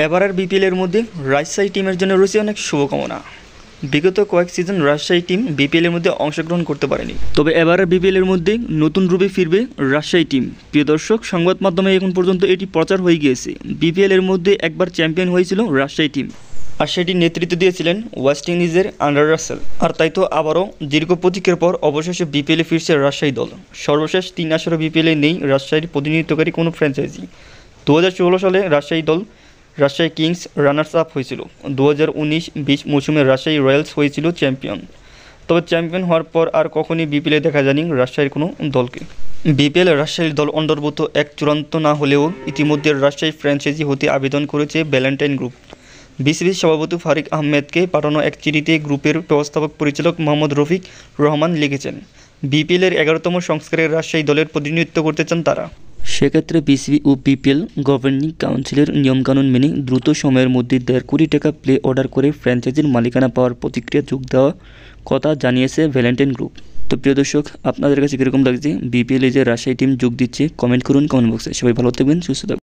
এবারের বিপিএলের মধ্যে রাজশাহী টিমের জন্য রয়েছে অনেক শুভকামনা। বিগত কয়েক সিজন রাজশাহী টিম বিপিএলের মধ্যে অংশগ্রহণ করতে পারেনি, তবে এবারের বিপিএলের মধ্যে নতুন রূপে ফিরবে রাজশাহী টিম। প্রিয় দর্শক, সংবাদ মাধ্যমে এখন পর্যন্ত এটি প্রচার হয়ে গিয়েছে। বিপিএলের মধ্যে একবার চ্যাম্পিয়ন হয়েছিল রাজশাহী টিম, আর সেটি নেতৃত্ব দিয়েছিলেন ওয়েস্ট ইন্ডিজের আন্ডার রাসেল। আর তাই তো আবারও দীর্ঘ প্রতীক্ষার পর অবশেষে বিপিএলে ফিরছে রাজশাহী দল। সর্বশেষ 3 আসরে বিপিএলে নেই রাজশাহীর প্রতিনিধিত্বকারী কোনো ফ্র্যাঞ্চাইজি। 2016 সালে রাজশাহী দল রাজশাহী কিংস রানার্স আপ হয়েছিল। 2019-20 মৌসুমে রাজশাহী রয়্যালস হয়েছিল চ্যাম্পিয়ন। তবে চ্যাম্পিয়ন হওয়ার পর আর কখনই বিপিএলে দেখা যায়নি রাজশাহীর কোনো দলকে। বিপিএল রাজশাহীর দল অন্তর্ভুক্ত এক চূড়ান্ত না হলেও ইতিমধ্যে রাজশাহী ফ্র্যাঞ্চাইজি হতে আবেদন করেছে ভ্যালেন্টাইন গ্রুপ। বিসিবির সভাপতি ফারিক আহমেদকে পাঠানো এক চিঠিতে গ্রুপের ব্যবস্থাপক পরিচালক মোহাম্মদ রফিক রহমান লিখেছেন, বিপিএলের 11তম সংস্কারের রাজশাহী দলের প্রতিনিধিত্ব করতে চান তারা। সেক্ষেত্রে বিসিবি ও বিপিএল গভর্নিং কাউন্সিলের নিয়মকানুন মেনে দ্রুত সময়ের মধ্যে 1.5 কোটি টাকা প্লে অর্ডার করে ফ্র্যাঞ্চাইজির মালিকানা পাওয়ার প্রতিক্রিয়া যোগ দেওয়ার কথা জানিয়েছে ভ্যালেন্টাইন গ্রুপ। তো প্রিয় দর্শক, আপনাদের কাছে কীরকম লাগছে বিপিএলে যে রাজশাহী টিম যোগ দিচ্ছে? কমেন্ট করুন কমেন্ট বক্সে। সবাই ভালো থাকবেন, সুস্থ থাকবেন।